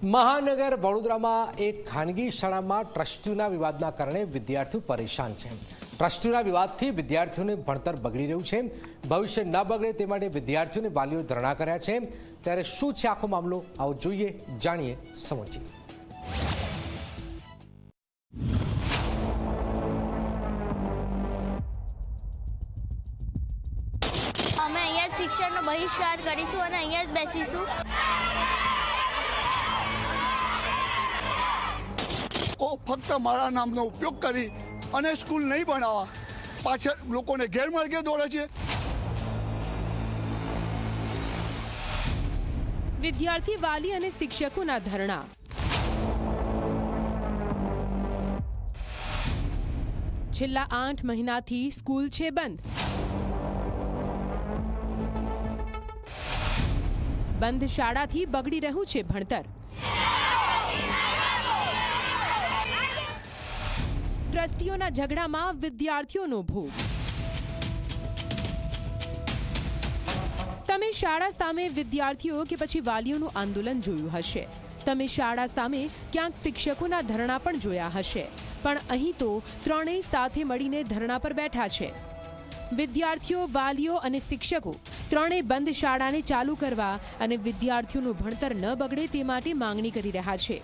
મહાનગર વડોદરામાં એક ખાનગી શાળામાં ટ્રસ્ટીઓના વિવાદના કારણે વિદ્યાર્થીઓ પરેશાન છે। ટ્રસ્ટીઓના વિવાદથી વિદ્યાર્થીઓને ભણતર બગડી રહ્યું છે। ભવિષ્ય ન બગડે તે માટે વિદ્યાર્થીઓને વાલીઓ ધરણા કર્યા છે। ત્યારે શું છે આખો મામલો, આવો જોઈએ, જાણીએ, સમજીએ। અમે અહીંયા શિક્ષણનો બહિષ્કાર કરીશું અને અહીંયા જ બેસીશું। ફક્ત મારા નામનો ઉપયોગ કરી અને સ્કૂલ નહીં બનાવવા પાછળ લોકોને ગેરમાર્ગે દોરે છે। વિદ્યાર્થી, વાલી અને શિક્ષકોના ધરણા। છેલ્લા 8 મહિનાથી સ્કૂલ છે બંધ। બંધ શાળાથી બગડી રહ્યું છે ભણતર। ટ્રસ્ટીઓના ઝઘડામાં વિદ્યાર્થીઓનો ભોગ। તમે શાળા સામે વિદ્યાર્થીઓ કે પછી વાલીઓનું આંદોલન જોયું હશે। તમે શાળા સામે ક્યાંક શિક્ષકોના ધરણા પણ જોયા હશે, પણ અહીં તો ત્રણેય સાથે મળીને ધરણા પર બેઠા છે। વિદ્યાર્થીઓ, વાલીઓ અને શિક્ષકો ત્રણેય બંધ શાળાને ચાલુ કરવા અને વિદ્યાર્થીઓનું ભણતર ન બગડે તે માટે માંગણી કરી રહ્યા છે।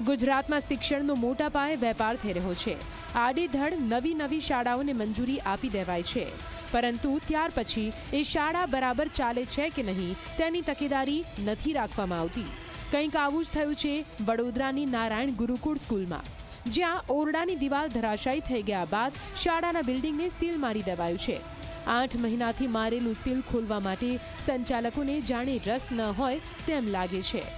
ગુજરાતમાં શિક્ષણનો મોટા પાયે વેપાર થઈ રહ્યો છે। આડેધડ નવી શાળાઓને મંજૂરી આપી દેવાય છે, પરંતુ ત્યાર પછી એ શાળા બરાબર ચાલે છે કે નહીં તેની તકેદારી નથી રાખવામાં આવતી। કંઈક આવું જ થયું છે વડોદરાની નારાયણ ગુરુકુળ સ્કૂલમાં, જ્યાં ઓરડાની દિવાલ ધરાશાયી થઈ ગયા બાદ શાળાના બિલ્ડિંગને સીલ મારી દેવાયું છે। 8 મહિનાથી મારેલું સીલ ખોલવા માટે સંચાલકોને જાણે રસ ન હોય તેમ લાગે છે।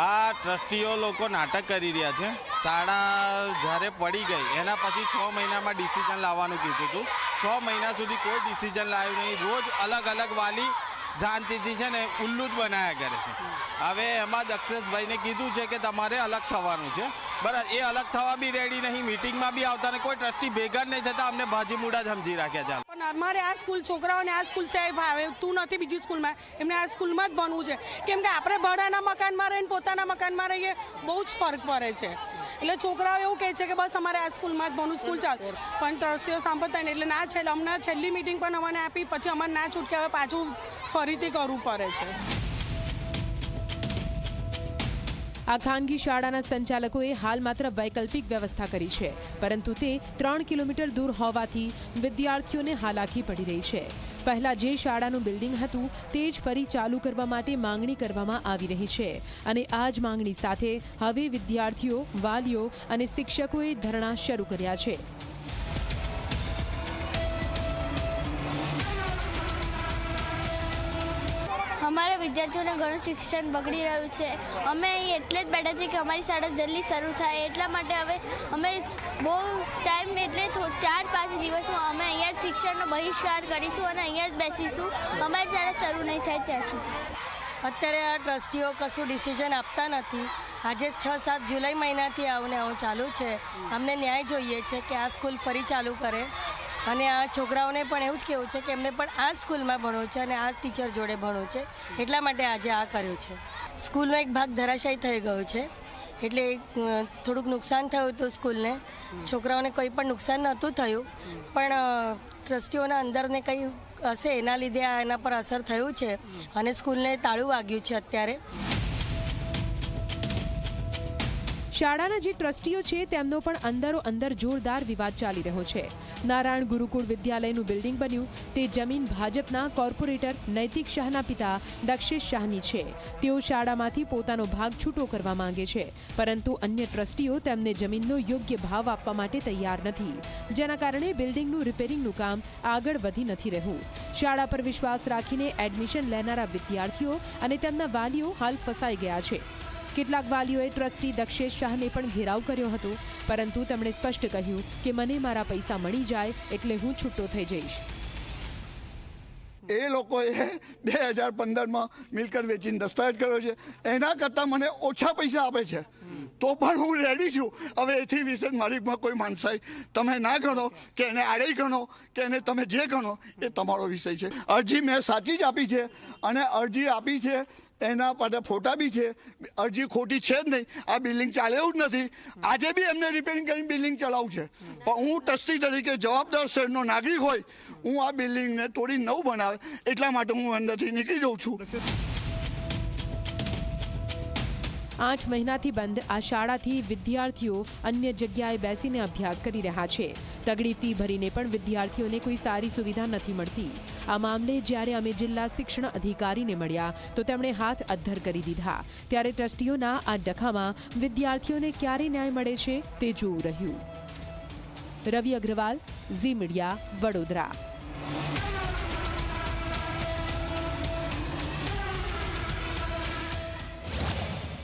આ ટ્રસ્ટીઓ લોકો નાટક કરી રહ્યા છે। શાળા જ્યારે પડી ગઈ એના પછી 6 મહિનામાં ડિસિઝન લાવવાનું કીધું હતું। 6 મહિના સુધી કોઈ ડિસિઝન લાવ્યું નહીં। રોજ અલગ વાલી શાંતિથી છે ને ઉલ્લુ જ બનાયા કરે છે। હવે એમાં દક્ષેશભાઈને કીધું છે કે તમારે અલગ થવાનું છે, બરાબર। એ અલગ થવા બી રેડી નહીં, મિટિંગમાં બી આવતા નહીં, કોઈ ટ્રસ્ટી ભેગા નહીં થતા। અમને ભાજી મૂડા સમજી રાખ્યા ચાલ। પણ અમારે આ સ્કૂલ, છોકરાઓને આ સ્કૂલ સાહેબ ભાવે તું નથી બીજી સ્કૂલમાં, એમને આ સ્કૂલમાં જ ભણવું છે, કેમ કે આપણે ભાડાના મકાનમાં રહીને પોતાના મકાનમાં રહીએ બહુ જ ફરક પડે છે। એટલે છોકરાઓ એવું કહે છે કે બસ અમારે આ સ્કૂલમાં જ ભણવું, સ્કૂલ ચાલ, પણ ટ્રસ્ટીઓ સાંભળતા નહીં। એટલે ના છે, અમને છેલ્લી મિટિંગ પણ અમને આપી, પછી અમારે ના છૂટકે હવે પાછું ફરીથી કરવું પડે છે। આ ખાનગી શાળાના સંચાલકોએ હાલ માત્ર વૈકલ્પિક વ્યવસ્થા કરી છે, પરંતુ તે 3 કિલોમીટર દૂર હોવાથી વિદ્યાર્થીઓને હાલાકી પડી રહી છે। પહેલા જે શાળાનું બિલ્ડિંગ હતું તે જ ફરી ચાલુ કરવા માટે માંગણી કરવામાં આવી રહી છે, અને આ જ માંગણી સાથે હવે વિદ્યાર્થીઓ, વાલીઓ અને શિક્ષકોએ ધરણા શરૂ કર્યા છે। અમારા વિદ્યાર્થીઓને ઘણું શિક્ષણ બગડી રહ્યું છે। અમે અહીં એટલે જ બેઠા છીએ કે અમારી શાળા જલ્દી શરૂ થાય, એટલા માટે હવે અમે બહુ ટાઈમ એટલે 4-5 દિવસમાં અમે અહીંયા જ શિક્ષણનો બહિષ્કાર કરીશું અને અહીંયા જ બેસીશું અમારી શાળા શરૂ નહીં થાય ત્યાં સુધી। અત્યારે આ ટ્રસ્ટીઓ કશું ડિસિઝન આપતા નથી। આજે 6-7 જુલાઈ મહિનાથી આવું ચાલુ છે। અમને ન્યાય જોઈએ છે કે આ સ્કૂલ ફરી ચાલુ કરે, અને આ છોકરાઓને પણ એવું જ કહેવું છે કે એમને પણ આ સ્કૂલમાં ભણવું છે અને આ ટીચર જોડે ભણવું છે, એટલા માટે આજે આ કર્યું છે। સ્કૂલનો એક ભાગ ધરાશાયી થઈ ગયો છે, એટલે થોડુંક નુકસાન થયું હતું સ્કૂલને। છોકરાઓને કંઈ પણ નુકસાન નહોતું થયું, પણ ટ્રસ્ટીઓના અંદરને કંઈ હશે એના લીધે એના પર અસર થયું છે અને સ્કૂલને તાળું વાગ્યું છે અત્યારે। શાળાના જે ટ્રસ્ટીઓ છે તેમનો પણ અંદર જોરદાર વિવાદ ચાલી રહ્યો છે। નારાયણ ગુરુકુળ વિદ્યાલયનું બિલ્ડિંગ બન્યું તે જમીન ભાજપના કોર્પોરેટર નૈતિક શાહના પિતા દક્ષેશ શાહની છે। તેઓ શાળામાંથી પોતાનો ભાગ છૂટો કરવા માંગે છે, પરંતુ અન્ય ટ્રસ્ટીઓ તેમને જમીનનો યોગ્ય ભાવ આપવા માટે તૈયાર નથી, જેના કારણે બિલ્ડિંગનું રિપેરિંગનું કામ આગળ વધી નથી રહ્યું। શાળા પર વિશ્વાસ રાખીને એડમિશન લેનારા વિદ્યાર્થીઓ અને તેમના વાલીઓ હાલ ફસાઈ ગયા છે। કેટલાક વાલીઓએ ટ્રસ્ટી દક્ષેશ શાહને પણ ઘેરાવ કર્યો હતો, પરંતુ તેમણે સ્પષ્ટ કહ્યું કે મને મારા પૈસા મળી જાય એટલે હું છૂટો થઈ જઈશ। એ લોકોએ 2015માં મિલકત વેચીને દસ્તાવેજ કર્યો છે, એના કરતાં મને ઓછા પૈસા આપે છે। તો પણ હું રેડી છું. હવે એથી વિશે મારી કોઈ માનસાઈ તમે ના ગણો કે એને આડે ગણો કે એને તમે જે ગણો એ તમારો વિષય છે. અરજી મેં સાચી જ આપી છે અને અરજી આપી છે એના પાસે ફોટા બી છે. અરજી ખોટી છે જ નહીં. આ બિલ્ડિંગ ચાલે એવું જ નથી. આજે બી એમને રિપેરિંગ કરીને બિલ્ડિંગ ચલાવું છે. પણ હું ટ્રસ્ટી તરીકે જવાબદાર શહેરનો નાગરિક હોય હું આ બિલ્ડિંગને તોડી નવું બનાવે એટલા માટે હું અંદરથી નીકળી જાઉં છું. 8 મહિનાથી બંધ આ શાળાથી વિદ્યાર્થીઓ અન્ય જગ્યાએ બેસીને અભ્યાસ કરી રહ્યા છે. તગડી ફી ભરીને પણ વિદ્યાર્થીઓને કોઈ સારી સુવિધા નથી મળતી. આ મામલે જ્યારે અમે જિલ્લા શિક્ષણ અધિકારીને મળ્યા તો તેમણે હાથ અદ્ધર કરી દીધા. ત્યારે ટ્રસ્ટીઓના આ ડખામાં વિદ્યાર્થીઓને ક્યારે ન્યાય મળે છે તે જોવું રહ્યું. રવિ અગ્રવાલ, ઝી મીડિયા, વડોદરા.